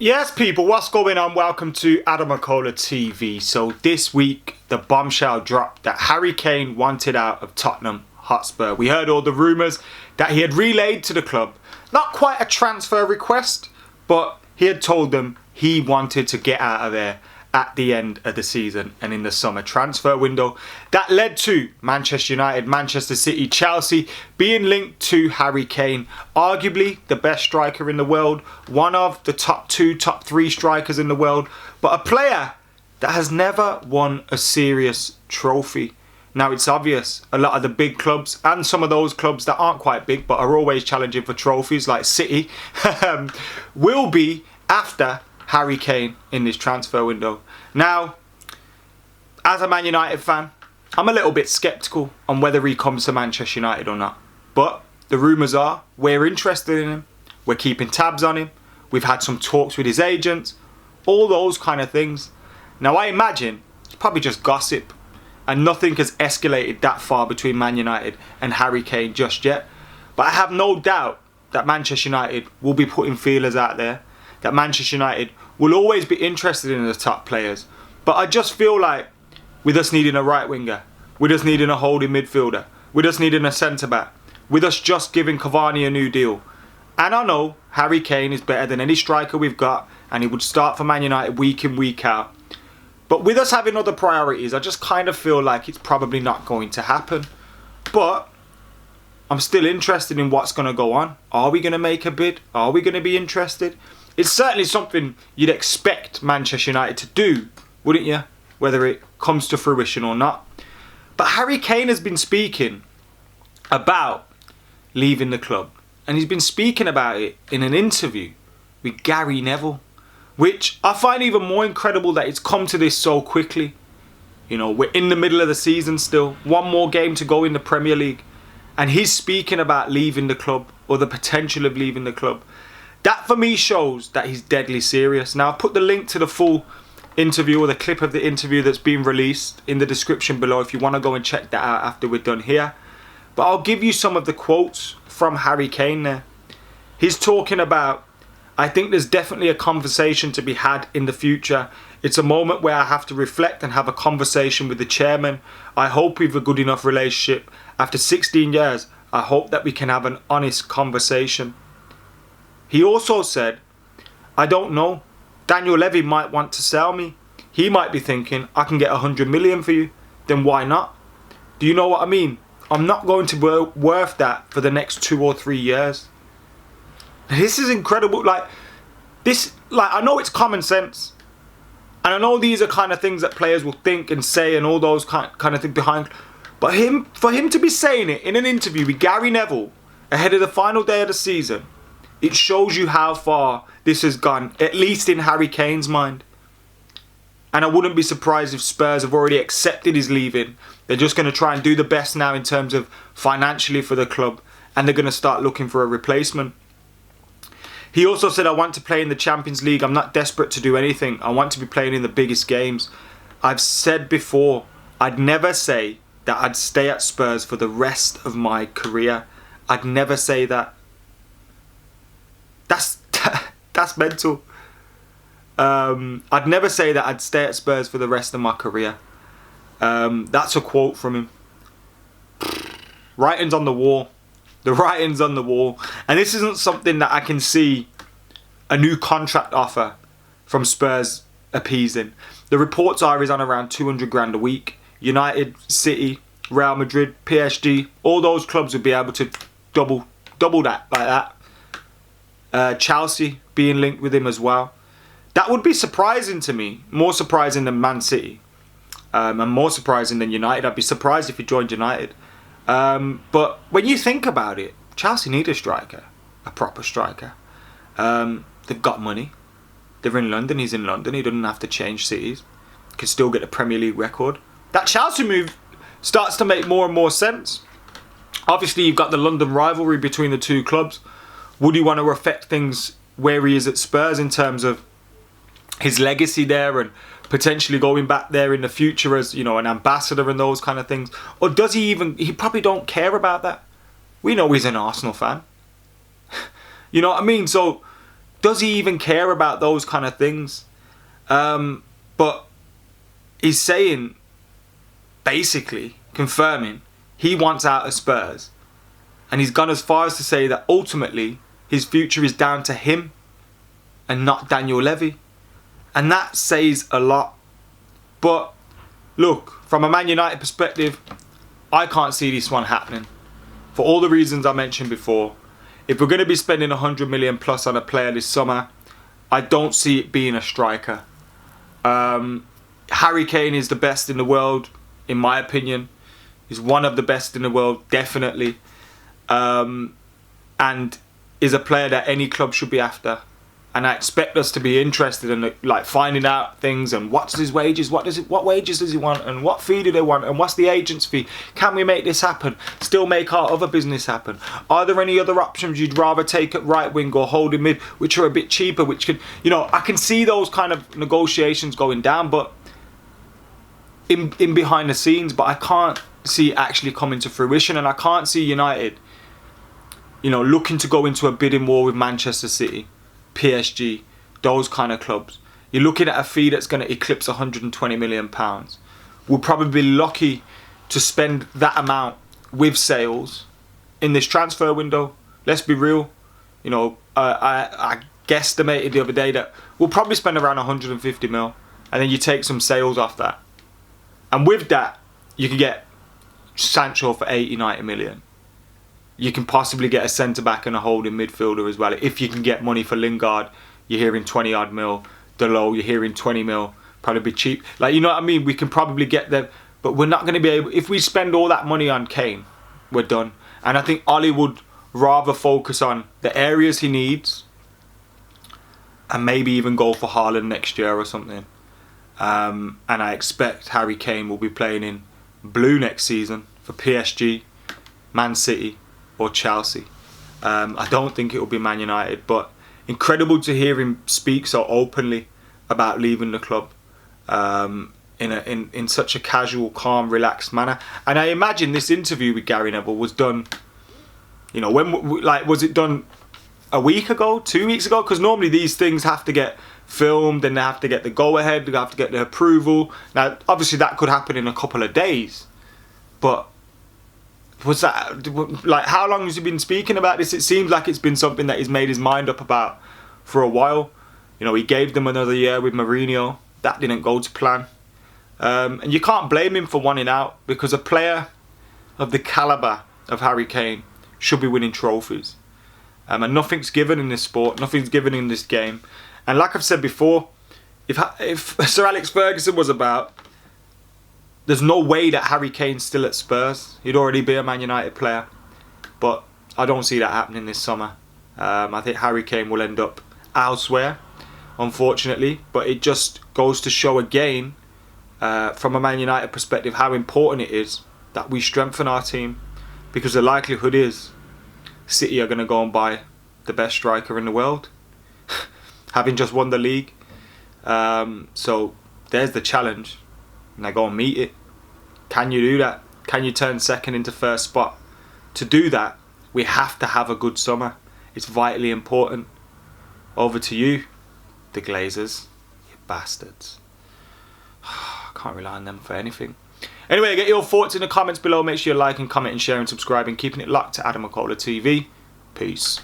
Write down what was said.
Yes, people, what's going on? Welcome to AdamMcKola TV. So this week, the bombshell dropped that Harry Kane wanted out of Tottenham Hotspur. We heard all the rumours that he had relayed to the club. Not quite a transfer request, but he had told them he wanted to get out of there at the end of the season and in the summer transfer window. That led to Manchester United, Manchester City, Chelsea being linked to Harry Kane, arguably the best striker in the world, one of the top 2, top 3 strikers in the world, but a player that has never won a serious trophy. Now it's obvious a lot of the big clubs and some of those clubs that aren't quite big but are always challenging for trophies like City will be after Harry Kane in this transfer window. Now, as a Man United fan, I'm a little bit sceptical on whether he comes to Manchester United or not. But the rumours are we're interested in him, we're keeping tabs on him, we've had some talks with his agents, all those kind of things. Now I imagine it's probably just gossip and nothing has escalated that far between Man United and Harry Kane just yet. But I have no doubt that Manchester United will be putting feelers out there, that Manchester United will always be interested in the top players. But I just feel like with us needing a right winger, with us needing a holding midfielder, with us needing a centre-back, with us just giving Cavani a new deal. And I know Harry Kane is better than any striker we've got and he would start for Man United week in, week out. But with us having other priorities, I just kind of feel like it's probably not going to happen. But I'm still interested in what's going to go on. Are we going to make a bid? Are we going to be interested? It's certainly something you'd expect Manchester United to do, wouldn't you? Whether it comes to fruition or not. But Harry Kane has been speaking about leaving the club. And he's been speaking about it in an interview with Gary Neville. Which I find even more incredible that it's come to this so quickly. You know, we're in the middle of the season still. One more game to go in the Premier League. And he's speaking about leaving the club or the potential of leaving the club. That for me shows that he's deadly serious. Now I've put the link to the full interview or the clip of the interview that's been released in the description below if you want to go and check that out after we're done here. But I'll give you some of the quotes from Harry Kane there. He's talking about, I think there's definitely a conversation to be had in the future. It's a moment where I have to reflect and have a conversation with the chairman. I hope we have a good enough relationship. After 16 years, I hope that we can have an honest conversation. He also said, I don't know, Daniel Levy might want to sell me. He might be thinking, I can get 100 million for you. Then why not? Do you know what I mean? I'm not going to be worth that for the next 2 or 3 years. This is incredible. I know it's common sense. And I know these are kind of things that players will think and say and all those kind of things behind. But for him to be saying it in an interview with Gary Neville ahead of the final day of the season, it shows you how far this has gone, at least in Harry Kane's mind. And I wouldn't be surprised if Spurs have already accepted his leaving. They're just going to try and do the best now in terms of financially for the club. And they're going to start looking for a replacement. He also said, I want to play in the Champions League. I'm not desperate to do anything. I want to be playing in the biggest games. I've said before, I'd never say that I'd stay at Spurs for the rest of my career. I'd never say that. That's mental. I'd never say that I'd stay at Spurs for the rest of my career. That's a quote from him. Writing's on the wall. The writing's on the wall. And this isn't something that I can see a new contract offer from Spurs appeasing. The reports are he's on around 200 grand a week. United, City, Real Madrid, PSG, all those clubs would be able to double that like that. Chelsea being linked with him as well. That would be surprising to me. More surprising than Man City. And more surprising than United. I'd be surprised if he joined United. But when you think about it, Chelsea need a striker. A proper striker. They've got money. They're in London. He's in London. He doesn't have to change cities. Can still get a Premier League record. That Chelsea move starts to make more and more sense. Obviously, you've got the London rivalry between the two clubs. Would he want to affect things where he is at Spurs in terms of his legacy there and potentially going back there in the future as, you know, an ambassador and those kind of things? Or does he probably don't care about that. We know he's an Arsenal fan. You know what I mean? So does he even care about those kind of things? But he's saying, basically confirming, he wants out of Spurs. And he's gone as far as to say that ultimately his future is down to him and not Daniel Levy. And that says a lot. But look, from a Man United perspective, I can't see this one happening. For all the reasons I mentioned before. If we're going to be spending 100 million plus on a player this summer, I don't see it being a striker. Harry Kane is the best in the world, in my opinion. He's one of the best in the world, definitely. And is a player that any club should be after. And I expect us to be interested in like finding out things and what's his wages, what wages does he want, and what fee do they want, and what's the agent's fee? Can we make this happen? Still make our other business happen? Are there any other options you'd rather take at right wing or holding mid, which are a bit cheaper, which could, you know, I can see those kind of negotiations going down, but in behind the scenes, but I can't see it actually coming to fruition, and I can't see United, you know, looking to go into a bidding war with Manchester City, PSG, those kind of clubs. You're looking at a fee that's going to eclipse £120 million. We'll probably be lucky to spend that amount with sales in this transfer window. Let's be real. You know, I guesstimated the other day that we'll probably spend around 150 mil, and then you take some sales off that. And with that, you can get Sancho for 80, 90 million. You can possibly get a centre-back and a holding midfielder as well. If you can get money for Lingard, you're hearing 20 odd mil. Delo, you're hearing 20 mil. Probably be cheap. Like, you know what I mean? We can probably get them. But we're not going to be able... If we spend all that money on Kane, we're done. And I think Ollie would rather focus on the areas he needs and maybe even go for Haaland next year or something. And I expect Harry Kane will be playing in blue next season for PSG, Man City, or Chelsea. I don't think it will be Man United, but incredible to hear him speak so openly about leaving the club in such a casual, calm, relaxed manner. And I imagine this interview with Gary Neville was done, you know, when, like, was it done a week ago, 2 weeks ago? Because normally these things have to get filmed and they have to get the go-ahead, they have to get the approval. Now, obviously that could happen in a couple of days, but was that, like, how long has he been speaking about this? It seems like it's been something that he's made his mind up about for a while. You know, he gave them another year with Mourinho. That didn't go to plan. And you can't blame him for wanting out, because a player of the calibre of Harry Kane should be winning trophies. And nothing's given in this sport, nothing's given in this game. And like I've said before, if Sir Alex Ferguson was about, there's no way that Harry Kane's still at Spurs. He'd already be a Man United player. But I don't see that happening this summer. I think Harry Kane will end up elsewhere, unfortunately. But it just goes to show again, from a Man United perspective, how important it is that we strengthen our team. Because the likelihood is City are going to go and buy the best striker in the world, having just won the league. So there's the challenge. Now go and meet it. Can you do that? Can you turn second into first spot? To do that, we have to have a good summer. It's vitally important. Over to you, the Glazers. You bastards. I can't rely on them for anything. Anyway, get your thoughts in the comments below. Make sure you like and comment and share and subscribe, and keeping it locked to AdamMcKola TV. Peace.